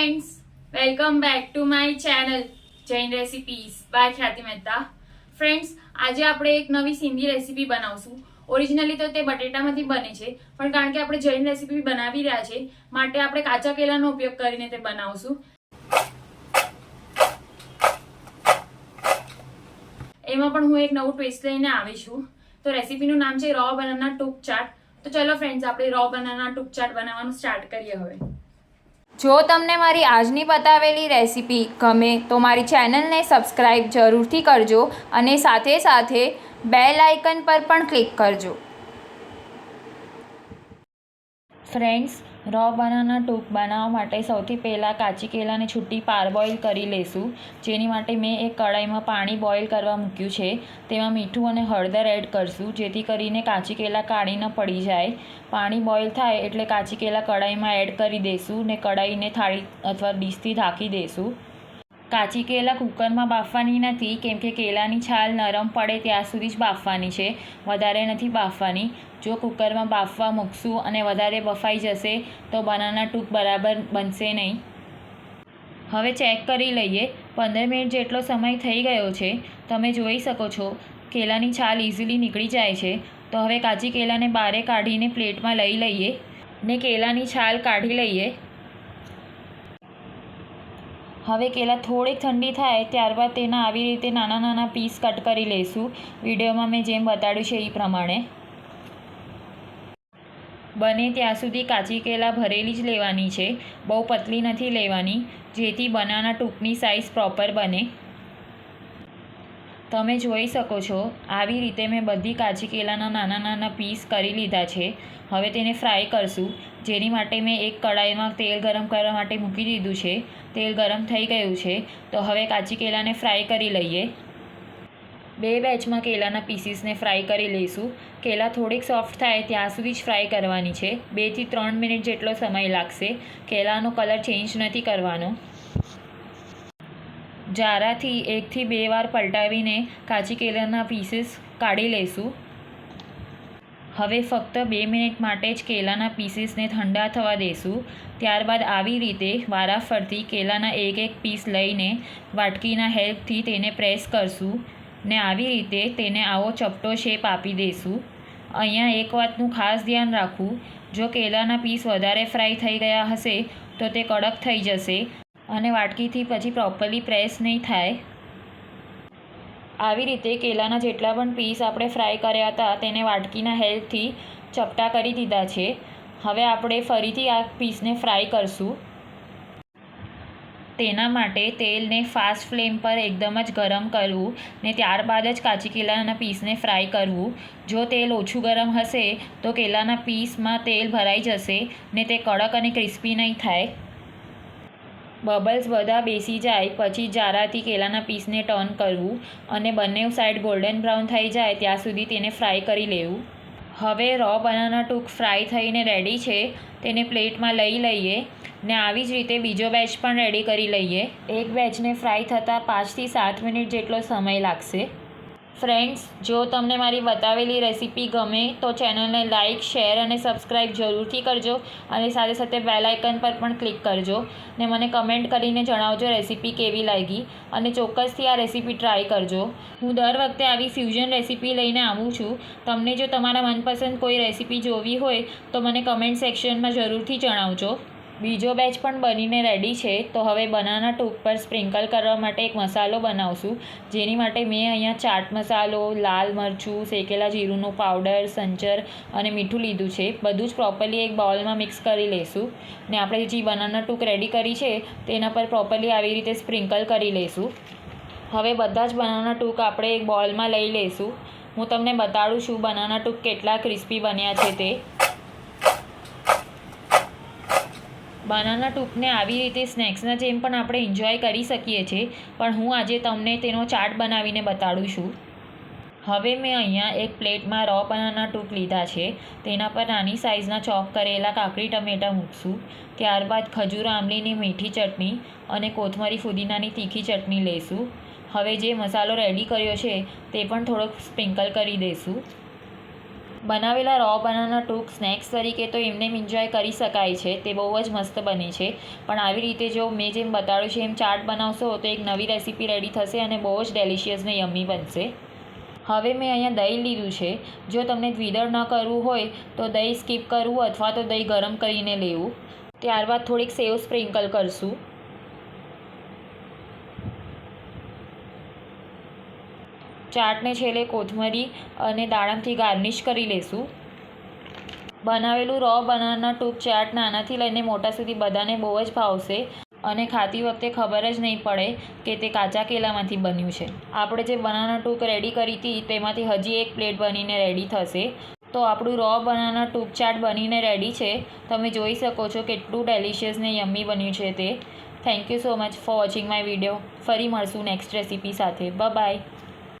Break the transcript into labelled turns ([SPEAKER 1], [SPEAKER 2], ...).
[SPEAKER 1] friends, welcome back to my channel Jain Recipes by ખ્યાતિ Mehta. Friends, આજે આપણે એક નવી સિંધી રેસીપી બનાવશું. ઓરિજિનલી તો તે બટેટામાંથી બને છે, પણ કારણ કે આપણે જૈન રેસીપી બનાવી રહ્યા છે માટે આપણે કાચા કેળાનો ઉપયોગ કરીને તે બનાવશું. એમાં પણ હું એક નવું ટ્વિસ્ટ લઈને આવી છું. તો રેસીપીનું નામ છે રો બનાના ટૂક ચાટ. તો ચલો ફ્રેન્ડ્સ, આપણે રો બનાના ટૂક ચાટ બનાવવાનું સ્ટાર્ટ કરીએ હવે.
[SPEAKER 2] જો તમને મારી આજની બતાવેલી રેસીપી ગમે તો મારી ચેનલને સબસ્ક્રાઈબ જરૂરથી કરજો અને સાથે સાથે બેલ આઇકન પર પણ ક્લિક કરજો. ફ્રેન્ડ્સ, રો બનાના ટૂક બનાવવા માટે સૌથી પહેલાં કાચી કેળાને છૂટી પારબોઇલ કરી લઈશું. જેની માટે મેં એક કઢાઈમાં પાણી બોઇલ કરવા મૂક્યું છે. તેમાં મીઠું અને હળદર એડ કરશું, જેથી કરીને કાચી કેળા કાળી ન પડી જાય. પાણી બોઇલ થાય એટલે કાચી કેળા કઢાઈમાં એડ કરી દઈશું ને કઢાઈને થાળી અથવા ડીશથી ઢાંકી દઈશું. કાચી કેળા કુકરમાં બાફવાની નથી, કેમ કે કેળાની છાલ નરમ પડે ત્યાં સુધી જ બાફવાની છે, વધારે નથી બાફવાની. જો કુકરમાં બાફવા મૂકશું અને વધારે બફાઈ જશે તો બનાના ટૂક બરાબર બનશે નહીં. હવે ચેક કરી લઈએ. 15 મિનિટ જેટલો સમય થઈ ગયો છે. તમે જોઈ શકો છો કેળાની છાલ ઇઝીલી નીકળી જાય છે. તો હવે કાચી કેળાને બારે કાઢીને પ્લેટમાં લઈ લઈએ ને કેળાની છાલ કાઢી લઈએ. હવે કેળા થોડીક ઠંડી થાય ત્યારબાદ તેના આવી રીતે નાના નાના પીસ કટ કરી લઈશું. વિડીયોમાં મેં જેમ બતાડ્યું છે એ પ્રમાણે. બને ત્યાં સુધી કાચી કેળા ભરેલી જ લેવાની છે, બહુ પતલી નથી લેવાની, જેથી બનાના ટૂંકની સાઇઝ પ્રોપર બને. તમે જોઈ શકો છો આવી રીતે મેં બધી કાચી કેળાના નાના નાના પીસ કરી લીધા છે. હવે તેને ફ્રાય કરશું, જેની માટે મેં એક કઢાઈમાં તેલ ગરમ કરવા માટે મૂકી દીધું છે. તેલ ગરમ થઈ ગયું છે તો હવે કાચી કેળાને ફ્રાય કરી લઈએ. 2 બેચમાં કેળાના પીસીસને ફ્રાય કરી લઈશું. કેળા થોડીક સોફ્ટ થાય ત્યાં સુધી જ ફ્રાય કરવાની છે. 2 થી 3 મિનિટ જેટલો સમય લાગશે. કેળાનો કલર ચેન્જ નથી કરવાનો. જારાથી 1 થી 2 વાર પલટાવીને કાચી કેળાના પીસીસ કાઢી લઈશું. હવે ફક્ત 2 મિનિટ માટે જ કેળાના પીસીસને ઠંડા થવા દઈશું. ત્યારબાદ આવી રીતે વારાફરતી કેળાના એક પીસ લઈને વાટકીના હેલ્પથી તેને પ્રેસ કરશું ને આવી રીતે તેને આવો ચપટો શેપ આપી દઈશું. અહીંયા એક વાતનું ખાસ ધ્યાન રાખવું, જો કેળાના પીસ વધારે ફ્રાય થઈ ગયા હશે તો તે કડક થઈ જશે અને વાટકીથી પછી પ્રોપરલી પ્રેસ નહીં થાય. આવી રીતે કેળાના જેટલા પણ પીસ આપણે ફ્રાય કર્યા હતા તેને વાટકીના હેલ્પથી ચપટા કરી દીધા છે. હવે આપણે ફરીથી આ પીસને ફ્રાય કરશું. તેના માટે તેલને ફાસ્ટ ફ્લેમ પર એકદમ જ ગરમ કરવું ને ત્યારબાદ જ કાચી કેળાના પીસને ફ્રાય કરવું. જો તેલ ઓછું ગરમ હશે તો કેળાના પીસમાં તેલ ભરાઈ જશે ને તે કડક અને ક્રિસ્પી નહીં થાય. બબલ્સ બધા બેસી જાય પછી જારાથી કેળાના પીસને ટર્ન કરવું અને બંને સાઈડ ગોલ્ડન બ્રાઉન થઈ જાય ત્યાં સુધી તેને ફ્રાય કરી લેવું. હવે રો બનાના ટૂક ફ્રાય થઈને રેડી છે. તેને પ્લેટમાં લઈ લઈએ ને આવી જ રીતે બીજો બેચ પણ રેડી કરી લઈએ. એક બેચને ફ્રાય થતાં 5 થી 7 મિનિટ જેટલો સમય લાગશે. ફ્રેન્ડ્સ, જો તમને મારી બતાવેલી રેસીપી ગમે તો ચેનલને લાઇક, શેર અને સબસ્ક્રાઈબ જરૂરથી કરજો અને સાથે સાથે બેલ આઇકન પર પણ ક્લિક કરજો ને મને કમેન્ટ કરીને જણાવજો રેસીપી કેવી લાગી અને ચોક્કસથી આ રેસીપી ટ્રાય કરજો. હું દર વખતે આવી ફ્યુઝન રેસીપી લઈને આવું છું. તમને જો તમારા મનપસંદ કોઈ રેસીપી જોવી હોય તો મને કમેન્ટ સેક્શનમાં જરૂરથી જણાવજો. બીજો બેચ પણ બનીને રેડી છે. તો હવે બનાના ટૂક પર સ્પ્રિંકલ કરવા માટે એક મસાલો બનાવશું. જેની માટે મેં અહીંયા ચાટ મસાલો, લાલ મરચું, શેકેલા જીરુંનો પાવડર, સંચર અને મીઠું લીધું છે. બધું જ પ્રોપરલી એક બાઉલમાં મિક્સ કરી લઈશું ને આપણે જે બનાના ટૂક રેડી કરી છે તેના પર પ્રોપરલી આવી રીતે સ્પ્રિંકલ કરી લઈશું. હવે બધા જ બનાના ટૂક આપણે એક બાઉલમાં લઈ લઈશું. હું તમને બતાડું છું બનાના ટૂક કેટલા ક્રિસ્પી બન્યા છે તે. બનાના ટૂકને આવી રીતે સ્નેક્સના જેમ પણ આપણે એન્જોય કરી શકીએ છીએ, પણ હું આજે તમને તેનો ચાટ બનાવીને બતાડું છું. હવે મેં અહીંયા એક પ્લેટમાં રો બનાના ટૂક લીધા છે. તેના પર નાની સાઇઝના ચોપ કરેલા કાકડી ટમેટાં મૂકશું. ત્યારબાદ ખજૂર આંબલીની મીઠી ચટણી અને કોથમરી ફુદીનાની તીખી ચટણી લઈશું. હવે જે મસાલો રેડી કર્યો છે તે પણ થોડોક સ્પ્રિંકલ કરી દઈશું. બનાવેલા રો બનાના ટૂંક સ્નેક્સ તરીકે તો એમને એન્જોય કરી શકાય છે, તે બહુ જ મસ્ત બને છે. પણ આવી રીતે જો મેં જેમ બતાડ્યું છે એમ ચાટ બનાવશો તો એક નવી રેસીપી રેડી થશે અને બહુ જ ડેલિશિયસ ને યમ્મી બનશે. હવે મેં અહીંયા દહીં લીધું છે. જો તમને દ્વિદળ ન કરવું હોય તો દહીં સ્કીપ કરવું અથવા તો દહીં ગરમ કરીને લેવું. ત્યારબાદ થોડીક સેવ સ્પ્રિંકલ કરશું. ચાટને છેલ્લે કોથમરી અને દાડમથી ગાર્નિશ કરી લેશું. બનાવેલું રો બનાના ટૂંક ચાટ નાનાથી લઈને મોટા સુધી બધાને બહુ જ ભાવશે અને ખાતી વખતે ખબર જ નહીં પડે કે તે કાચા કેલામાંથી બન્યું છે. આપણે જે બનાના ટૂંક રેડી કરી હતી તેમાંથી હજી એક પ્લેટ બનીને રેડી થશે. તો આપણું રો બનાના ટૂંક ચાટ બનીને રેડી છે. તમે જોઈ શકો છો કેટલું ડેલિશિયસ ને યમ્મી બન્યું છે તે. Thank you so much for watching my video. ફરી મળશું નેક્સ્ટ રેસીપી સાથે. બાય.